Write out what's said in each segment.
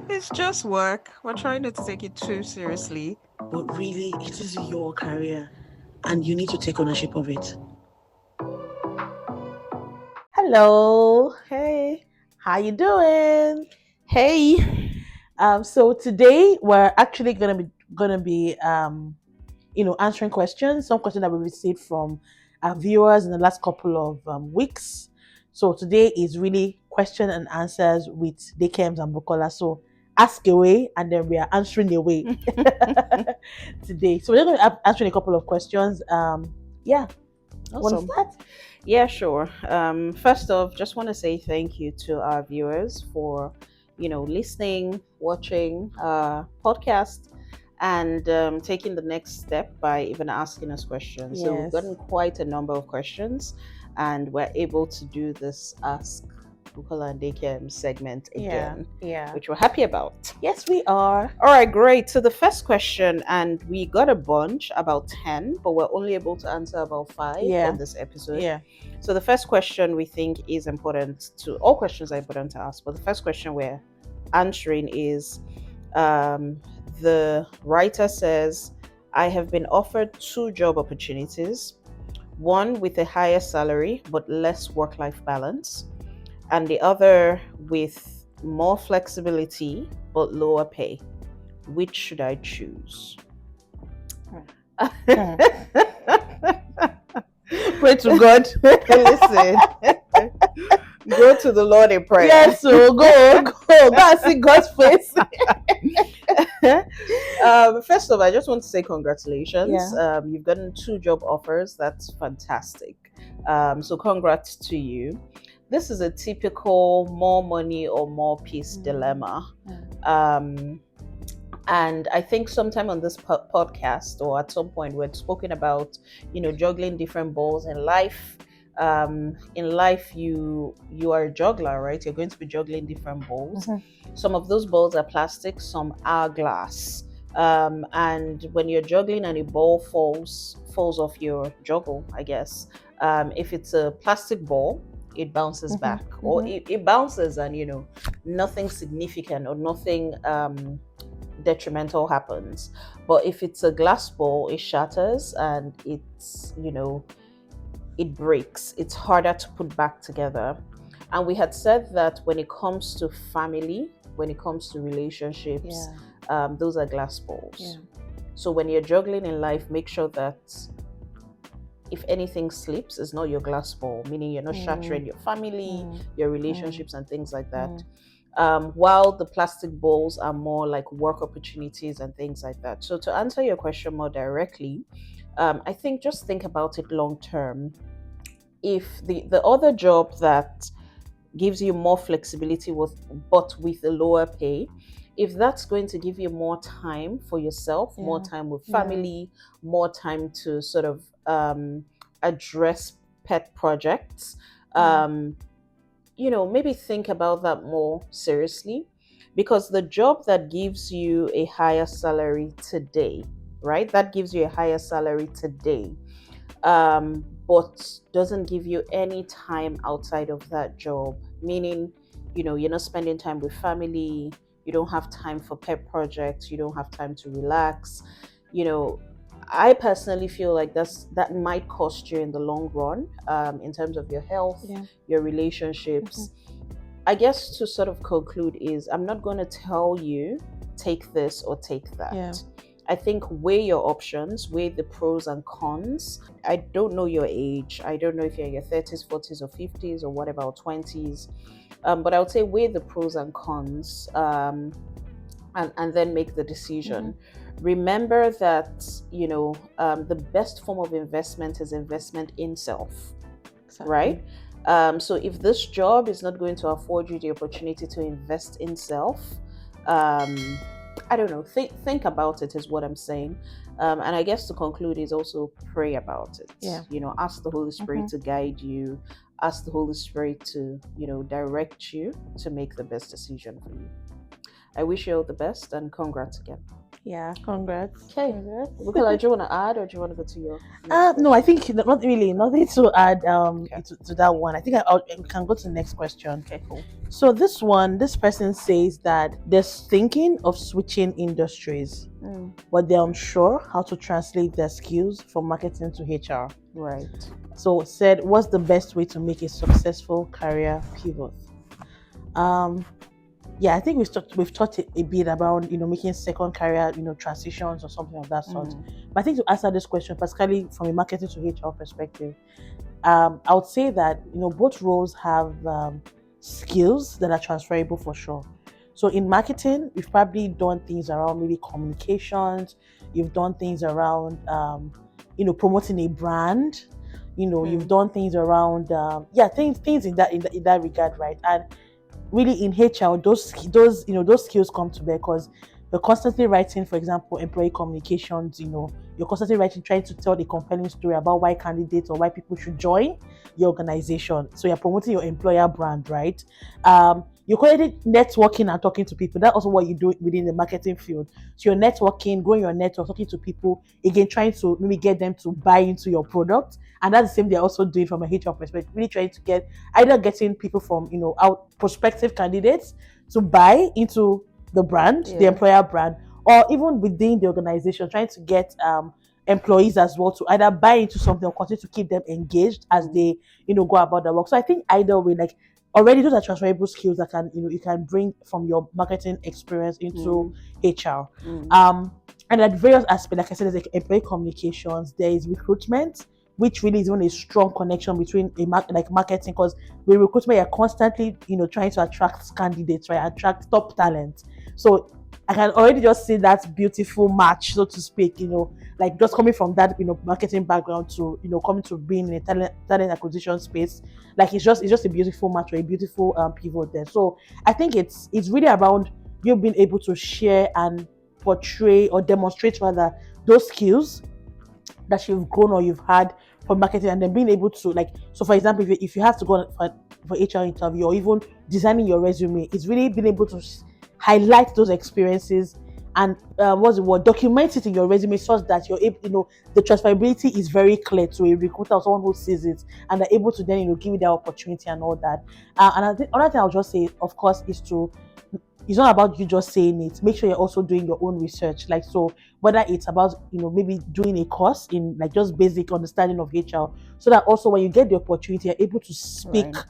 It's just work. We're trying not to take it too seriously. But really, it is your career and you need to take ownership of it. Hello. Hey. How you doing? Hey. So today we're actually gonna be answering questions, some questions that we received from our viewers in the last couple of weeks. So today is really question and answers with Daykems and Bukola. So ask away, and then we are answering away today. So we're going to be answering a couple of questions. Yeah, want to Awesome. start? Yeah, sure. First off, just want to say thank you to our viewers for, listening, watching podcast, and taking the next step by even asking us questions. So we've Yes. gotten quite a number of questions, and we're able to do this Ask Bukola and Daycare segment again, Yeah. which we're happy about. Yes, we are. All right, great. So the first question, and we got a bunch, about 10, but we're only able to answer about 5 Yeah. on this episode. Yeah. So the first question we think is important to, all questions are important to ask, but the first question we're answering is the writer says, I have been offered 2 job opportunities, one with a higher salary but less work life balance, and the other with more flexibility but lower pay. Which should I choose? Pray to God. Listen. Go to the Lord in prayer. Yes, so go and see God's face. First of all, I just want to say congratulations. Yeah. You've gotten 2 job offers. That's fantastic. So congrats to you. This is a typical more money or more peace dilemma. And I think sometime on this podcast or at some point we're spoken about, juggling different balls in life. In life, you are a juggler, right? You're going to be juggling different balls. Some of those balls are plastic, some are glass. And when you're juggling and a ball falls off your juggle, I guess, if it's a plastic ball, it bounces back, or it bounces and nothing significant or nothing detrimental happens. But if it's a glass ball, it shatters and it breaks. It's harder to put back together. And we had said that when it comes to family, when it comes to relationships, those are glass balls. So when you're juggling in life, make sure that if anything slips, it's not your glass ball, meaning you're not shattering your family, your relationships, and things like that. While the plastic balls are more like work opportunities and things like that. So to answer your question more directly, I think just think about it long term. If the other job that gives you more flexibility but with a lower pay, if that's going to give you more time for yourself, more time with family, more time to sort of address pet projects, maybe think about that more seriously, because the job that gives you a higher salary today, right? That gives you a higher salary today, but doesn't give you any time outside of that job, meaning, you're not spending time with family, you don't have time for pet projects, you don't have time to relax. I personally feel like that might cost you in the long run, in terms of your health, your relationships. I guess to sort of conclude is, I'm not going to tell you take this or take that. I think weigh your options, weigh the pros and cons. I don't know your age. I don't know if you're in your 30s, 40s, or 50s, or whatever, or 20s. But I would say weigh the pros and cons, and then make the decision. Remember that, the best form of investment is investment in self, right? So if this job is not going to afford you the opportunity to invest in self, I don't know, think about it is what I'm saying. And I guess to conclude is also pray about it. Ask the Holy Spirit to guide you, ask the Holy Spirit to direct you to make the best decision for you. I wish you all the best and congrats again. Yeah, congrats. Okay. Congrats. Nicola, do you want to add or do you want to go to your next No, I question? think not really. Nothing to add Okay. to that one. I think we can go to the next question. Okay, cool. So this person says that they're thinking of switching industries, Mm, but they're unsure how to translate their skills from marketing to HR. right. So said, what's the best way to make a successful career pivot? Um, yeah, I think we've talked a bit about making second career transitions or something of that sort. Mm, But I think to answer this question, particularly from a marketing to HR perspective, I would say that both roles have skills that are transferable for sure. So in marketing, you've probably done things around maybe communications, you've done things around promoting a brand, you've mm, done things around things in that regard, right? And really in HR, those skills come to bear because you're constantly writing, for example, employee communications. You're constantly writing, trying to tell the compelling story about why candidates or why people should join your organization. So you're promoting your employer brand, right? You're currently networking and talking to people. That's also what you do within the marketing field. So you're networking, growing your network, talking to people, again, trying to maybe get them to buy into your product. And that's the same they're also doing from a HR perspective, really trying to get either getting people from out prospective candidates to buy into the brand, the yeah. employer brand, or even within the organization, trying to get employees as well to either buy into something or continue to keep them engaged as Mm, they go about their work. So I think either way, like already those are transferable skills that can you can bring from your marketing experience into mm, HR. mm, Um, and at various aspects, like I said, there's like employee communications, there is recruitment, which really is even a strong connection between like marketing, because with recruitment you're constantly trying to attract candidates, right? Attract top talent. So I can already just see that beautiful match, so to speak, like just coming from that marketing background to coming to being in a talent acquisition space. Like it's just a beautiful match or a beautiful pivot there. So I think it's really around you being able to share and portray or demonstrate rather those skills that you've grown or you've had for marketing, and then being able to, like, so for example, if you have to go for HR interview or even designing your resume, it's really being able to highlight those experiences and what's the word, document it in your resume such that you're able, the transferability is very clear to a recruiter or someone who sees it, and they're able to then give you that opportunity and all that. And I think another thing I'll just say, of course, is to, it's not about you just saying it. Make sure you're also doing your own research. Like, so whether it's about, maybe doing a course in like just basic understanding of HR, so that also when you get the opportunity, you're able to speak right.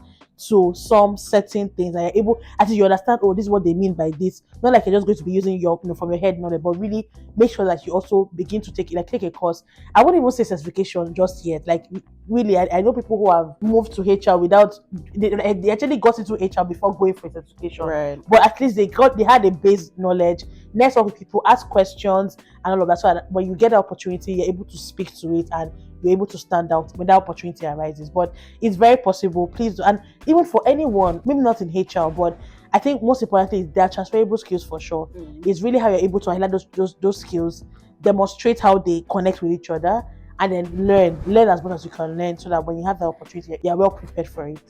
to some certain things and you're able, I think you understand, oh, this is what they mean by this. Not like you're just going to be using your, from your head knowledge, but really make sure that you also begin to take a course. I wouldn't even say certification just yet. Like, really, I know people who have moved to HR without, they actually got into HR before going for a certification, Right. but at least they had a base knowledge, network with people, ask questions and all of that. So that when you get the opportunity, you're able to speak to it and you're able to stand out when that opportunity arises. But it's very possible, please do. And even for anyone, maybe not in HR, but I think most importantly is there are transferable skills for sure. Mm, It's really how you're able to highlight those skills, demonstrate how they connect with each other, and then learn as much as you can learn, so that when you have the opportunity, you're well prepared for it.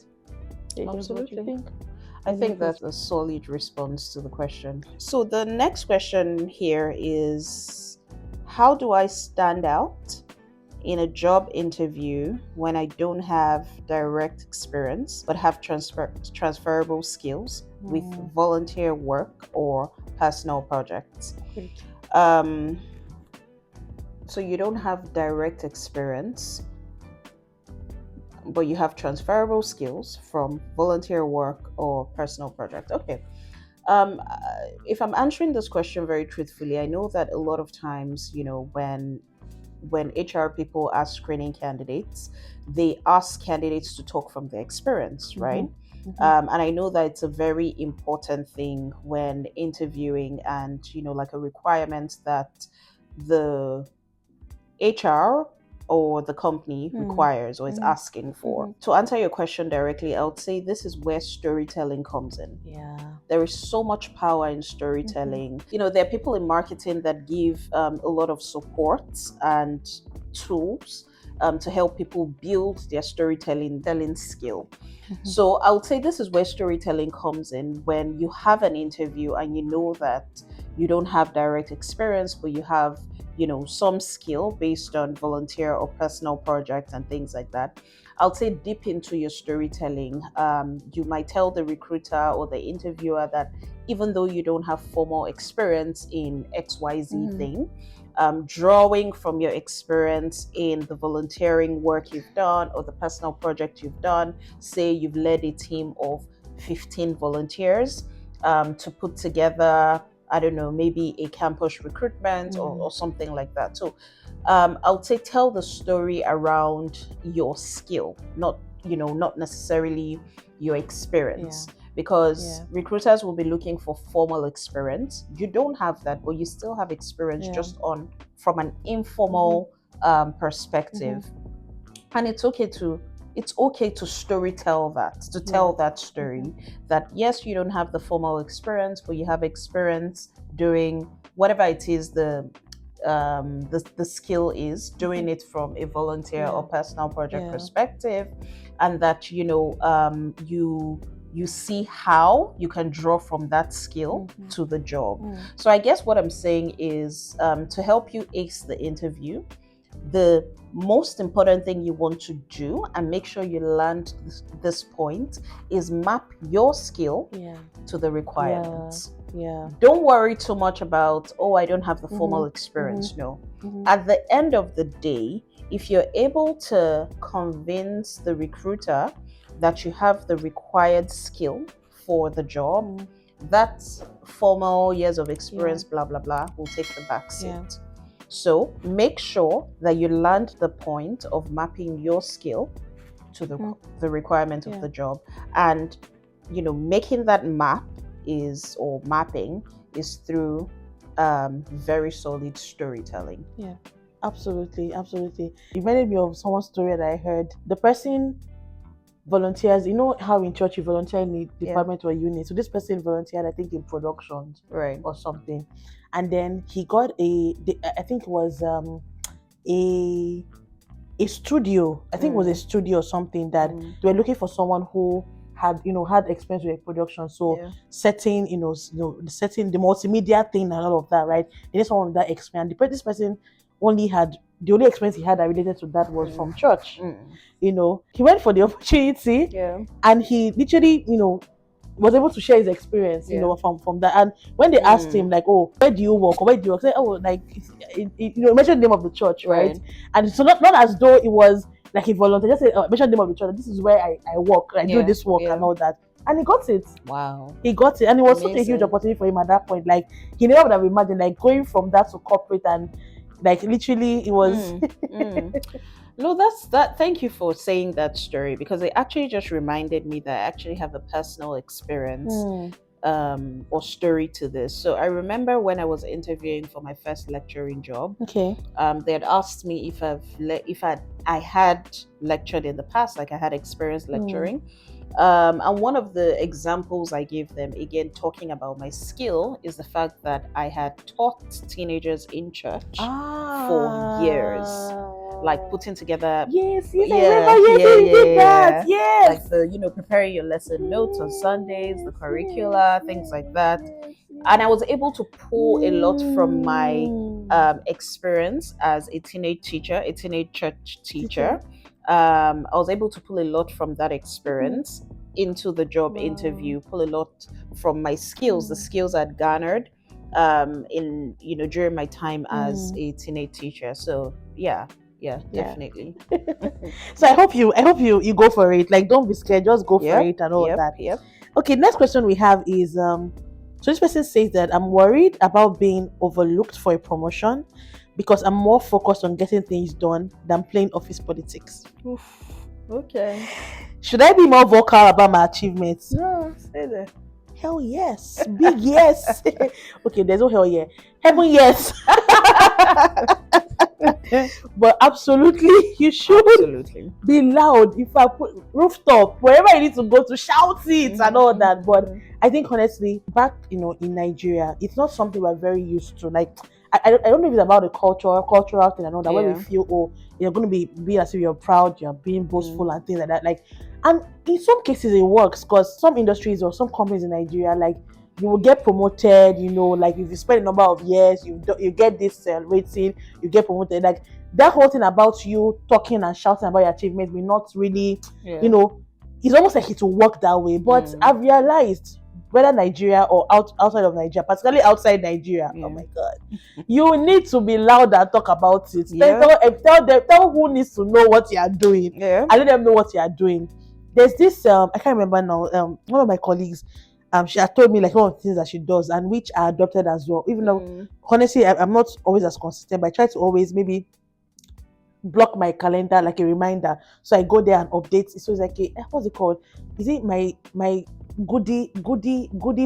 Here's what you absolutely. think. I think that's a solid response to the question. So the next question here is, how do I stand out in a job interview when I don't have direct experience but have transferable skills with volunteer work or personal projects? Great. Um, so you don't have direct experience, but you have transferable skills from volunteer work or personal project. Okay. If I'm answering this question very truthfully, I know that a lot of times, when HR people ask screening candidates, they ask candidates to talk from their experience, right? And I know that it's a very important thing when interviewing, and like a requirement that the HR or the company requires or is asking for. To answer your question directly, I would say this is where storytelling comes in. Yeah. There is so much power in storytelling. There are people in marketing that give a lot of support and tools to help people build their storytelling skill. So I would say this is where storytelling comes in when you have an interview and you know that you don't have direct experience, but you have, some skill based on volunteer or personal projects and things like that. I'll say dip into your storytelling. You might tell the recruiter or the interviewer that even though you don't have formal experience in XYZ thing, drawing from your experience in the volunteering work you've done or the personal project you've done, say you've led a team of 15 volunteers to put together, I don't know, maybe a campus recruitment or something like that. So I would say tell the story around your skill, not necessarily your experience. Because recruiters will be looking for formal experience. You don't have that, but you still have experience just from an informal perspective. And it's okay to story tell that, to tell that story, that yes, you don't have the formal experience, but you have experience doing whatever it is the skill is, doing it from a volunteer or personal project perspective, and that you see how you can draw from that skill to the job. So I guess what I'm saying is, to help you ace the interview, the most important thing you want to do and make sure you land this point is map your skill to the requirements. Don't worry too much about, oh, I don't have the formal experience. No. At the end of the day, if you're able to convince the recruiter that you have the required skill for the job, that formal years of experience, blah, blah, blah, will take the back seat. So make sure that you land the point of mapping your skill to the requirement of the job. And, making that mapping is through very solid storytelling. Absolutely. You reminded me of someone's story that I heard. The person volunteers, how in church you volunteer in the department or unit. So this person volunteered, I think, in production or something. And then he got I think it was a studio. I think it was a studio or something that they were looking for someone who had experience with production. So setting, setting the multimedia thing and all of that, right? They need someone with that experience. This person the only experience he had that related to that was from church. He went for the opportunity, and he literally, was able to share his experience, from that. And when they asked him, like, oh, where do you work? Or where do you work? Say, oh, like, mention the name of the church, right? And so not as though it was like he volunteered, just say, mention the name of the church. This is where I work. I do this work and all that. And he got it. Wow. He got it. And it was such a huge opportunity for him at that point. Like, he never would have imagined, like, going from that to corporate, and like literally it was No, that's that. Thank you for saying that story, because it actually just reminded me that I actually have a personal experience or story to this. So I remember when I was interviewing for my first lecturing job. Okay. They had asked me if I had lectured in the past, like I had experience lecturing. And one of the examples I gave them, again talking about my skill, is the fact that I had taught teenagers in church for years, like putting together. Yes, I remember. Did that. Yes, like the preparing your lesson notes on Sundays, the curricula, things like that. And I was able to pull a lot from my experience as a teenage church teacher. I was able to pull a lot from that experience into the job interview, pull a lot from my skills, the skills I'd garnered in during my time as a teenage teacher. So yeah, definitely. So I hope you go for it. Like, don't be scared, just go for it and all that. Okay, next question we have is so this person says that I'm worried about being overlooked for a promotion because I'm more focused on getting things done than playing office politics. Oof. Okay. Should I be more vocal about my achievements? No, stay there. Hell yes. Big yes. Okay, there's no hell yeah. Heaven yes. But absolutely, you should be loud. If I put rooftop, wherever I need to go to shout it and all that. But I think honestly, back in Nigeria, it's not something we're very used to. Like, I don't know if it's about the cultural thing and all that, where we feel, oh, you're going to be as if you're proud, you're being boastful and things like that. Like, and in some cases it works, because some industries or some companies in Nigeria, like, you will get promoted. Like if you spend a number of years, you get this rating, you get promoted. Like that whole thing about you talking and shouting about your achievements will not really, you Yeah. know, it's almost like it will work that way. But Mm. I've realized whether Nigeria or outside of Nigeria, particularly outside Nigeria, oh Yeah. my God, you need to be loud and talk about it. Yeah. Tell them, tell who needs to know what you are doing, Yeah. and let them know what you are doing. There's this I can't remember now. One of my colleagues, she had told me like one of the things that she does and which I adopted as well. Even though Mm. honestly I'm not always as consistent, but I try to always maybe block my calendar like a reminder. So I go there and update. So it's like what's it called? Is it my goodie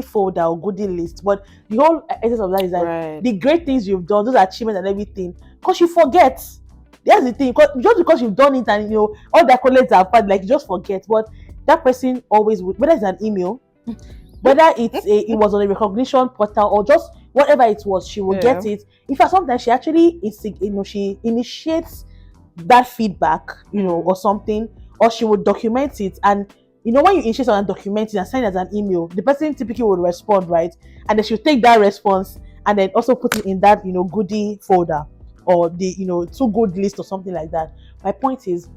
folder or goodie list? But the whole essence of that is that Right. the great things you've done, those achievements and everything, because you forget. That's the thing. Just because you've done it and all the accolades are part, like you just forget. But that person always would, whether it's an email, whether it was on a recognition portal or just whatever it was, she will Yeah. get it. In fact, sometimes she actually she initiates that feedback, or something, or she would document it. And when you initiate and document it and send it as an email, the person typically would respond, right? And then she'll take that response and then also put it in that goodie folder or the to good list or something like that. My point is,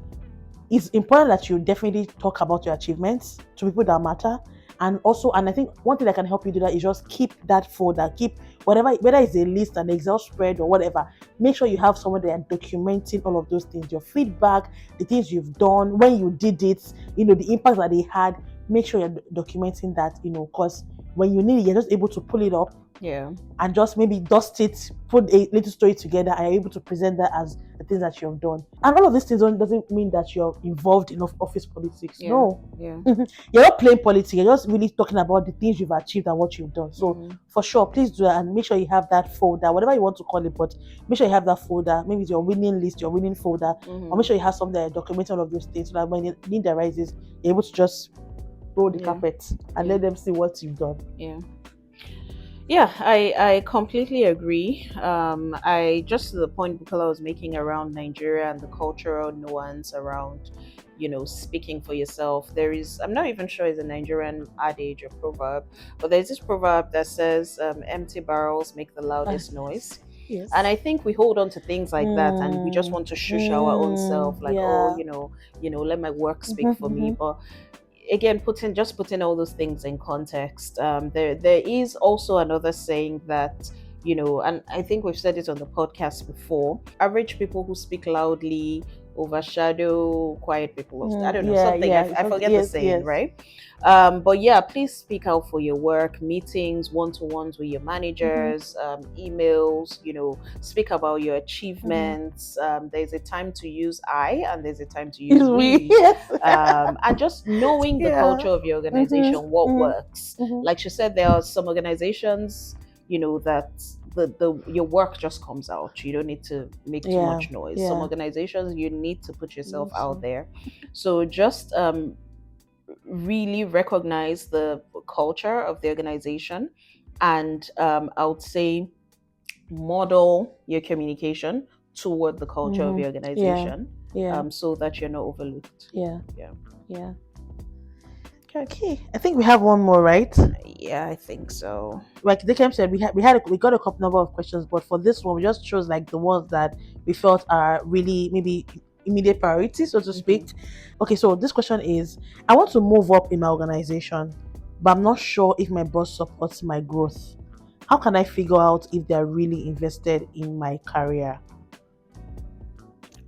it's important that you definitely talk about your achievements to people that matter. And I think one thing that can help you do that is just keep that folder, keep whatever, whether it's a list, an Excel spread or whatever. Make sure you have someone that are documenting all of those things, your feedback, the things you've done, when you did it, the impact that they had. Make sure you're documenting that, because when you need it, you're just able to pull it up Yeah. and just maybe dust it, put a little story together, and you're able to present that as the things that you have done. And all of these things doesn't mean that you're involved in office politics. Yeah. No. Yeah. You're not playing politics, you're just really talking about the things you've achieved and what you've done. So Mm. for sure, please do that and make sure you have that folder, whatever you want to call it, but make sure you have that folder. Maybe it's your winning list, your winning folder, or make sure you have something that documents all of those things so that when the need arises, you're able to just roll the Yeah. carpet and Yeah. let them see what you've done. Yeah. Yeah, I completely agree. I just to the point Bukola was making around Nigeria and the cultural nuance around, speaking for yourself. I'm not even sure it's a Nigerian adage or proverb, but there's this proverb that says, empty barrels make the loudest noise. Yes. And I think we hold on to things like that and we just want to shush our own self, like, oh, yeah. let my work speak for me. But again, putting all those things in context, there is also another saying that, and I think we've said it on the podcast before: average people who speak loudly overshadow quiet people. I don't know, Yeah, something. yeah. I forget the Yes, saying, yes. right? But yeah, please speak out for your work, meetings, one-to-ones with your managers, emails. Speak about your achievements. There's a time to use I and there's a time to use we. Yes. And just knowing the Yeah. culture of your organization, what works. Mhm. Like she said, there are some organizations, that the your work just comes out. You don't need to make too Yeah, much noise. Some yeah. organizations you need to put yourself Yes, out sir. there. So just really recognize the culture of the organization, and I would say model your communication toward the culture of your Yeah, organization, yeah, so that you're not overlooked. yeah, Yeah. yeah. Okay, I think we have one more, right? Yeah, I think so. Like Dickem said, we got a couple number of questions, but for this one, we just chose like the ones that we felt are really maybe immediate priority, so to speak. Okay, so this question is: I want to move up in my organization, but I'm not sure if my boss supports my growth. How can I figure out if they're really invested in my career?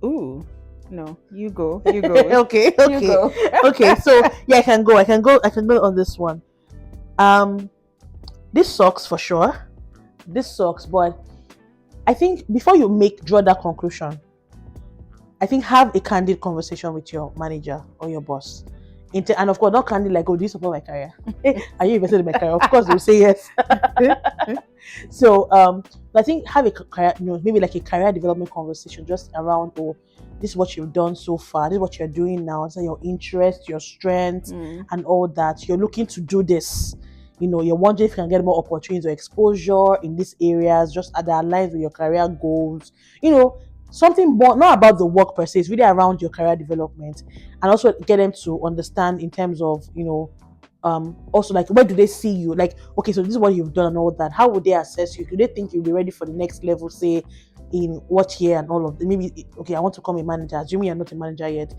Ooh, no, you go. You go. Okay, You okay, go. okay. So yeah, I can go on this one. Um, this sucks for sure. This sucks, but I think before you draw that conclusion, I think have a candid conversation with your manager or your boss. And of course, not candid like, oh, do you support my career? Are you invested in my career? Of course, they'll say yes. So I think have a career, maybe like a career development conversation just around, oh, this is what you've done so far, this is what you're doing now, so your interest, your strengths, and all that. You're looking to do this. You're wondering if you can get more opportunities or exposure in these areas, just that aligns with your career goals. Something more, not about the work per se, it's really around your career development, and also get them to understand in terms of Also, like, where do they see you? Like, okay, so this is what you've done and all that. How would they assess you? Do they think you'll be ready for the next level, say in what year and all of them? Maybe, okay, I want to become a manager, assuming you're not a manager yet.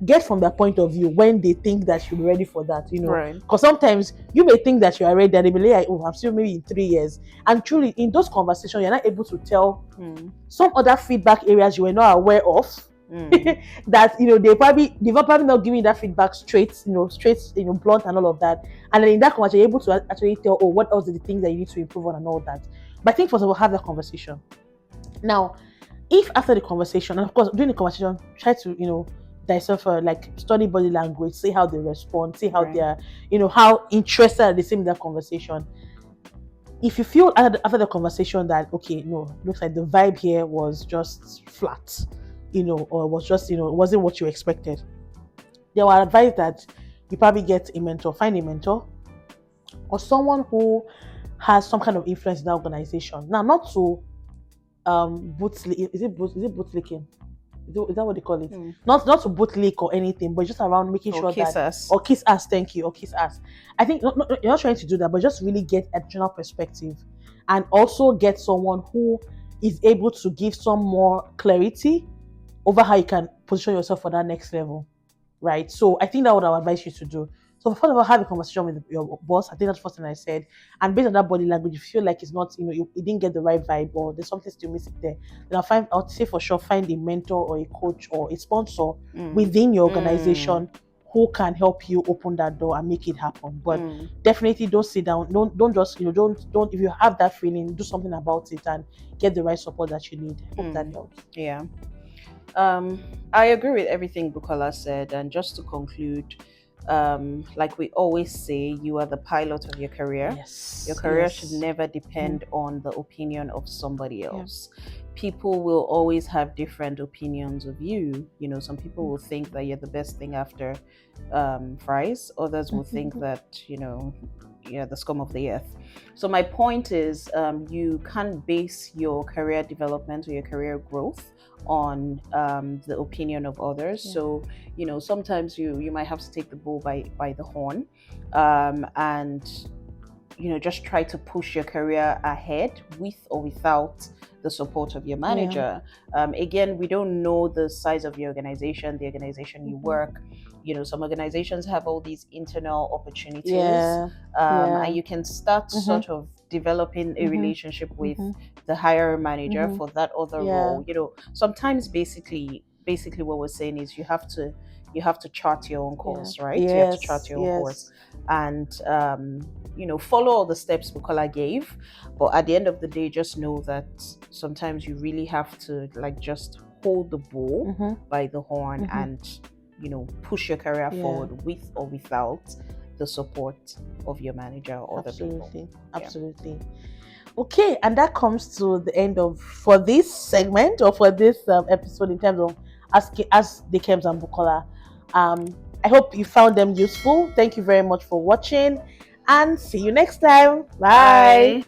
Get from their point of view when they think that you'll be ready for that, Right. because sometimes you may think that you are ready and they be like, oh, I'm still maybe in 3 years. And truly, in those conversations, you're not able to tell some other feedback areas you were not aware of. That they've probably not giving you that feedback straight, blunt and all of that. And then in that conversation, you're able to actually tell, oh, what else are the things that you need to improve on and all that. But I think first of all, have that conversation. Now, if after the conversation, and of course during the conversation, try to thyself, like, study body language, see how they respond, see how Right. they are, how interested they seem in that conversation. If you feel after the conversation that, okay, no, looks like the vibe here was just flat, or was just, it wasn't what you expected, they will advise that you probably get a mentor, find a mentor or someone who has some kind of influence in that organization. Now, not to bootlicking? Is that what they call it? Not to bootlick or anything, but just around making Or sure kiss that, ass. or kiss ass, thank you, or kiss ass. I think you're not trying to do that, but just really get a general perspective, and also get someone who is able to give some more clarity over how you can position yourself for that next level, right? So I think that's what I would advise you to do. So first of all, have a conversation with your boss. I think that's the first thing I said. And based on that body language, if you feel like it's not, you didn't get the right vibe, or there's something still missing there, then I'll say for sure, find a mentor or a coach or a sponsor within your organization who can help you open that door and make it happen. But definitely don't sit down. Don't just, don't, if you have that feeling, do something about it and get the right support that you need. Hope that helps. Yeah. I agree with everything Bukola said, and just to conclude, like we always say, you are the pilot of your career. Yes. Your career Yes. should never depend on the opinion of somebody else. People will always have different opinions of you. Some people will think that you're the best thing after fries. Others will think that, you're the scum of the earth. So my point is, you can't base your career development or your career growth on the opinion of others. So sometimes you might have to take the bull by the horn, and just try to push your career ahead with or without the support of your manager. Again, we don't know the size of your organization, the organization you work. Some organizations have all these internal opportunities, and you can start sort of developing a relationship with the higher manager for that other role. Sometimes basically what we're saying is you have to chart your own course, right? You have to chart your own course and follow all the steps Bukola gave. But at the end of the day, just know that sometimes you really have to, like, just hold the bull by the horn and push your career forward with or without the support of your manager or other people. Absolutely. Okay, and that comes to the end for this segment, or for this episode, in terms of Ask Dikems and Bukola. I hope you found them useful. Thank you very much for watching, and see you next time. Bye.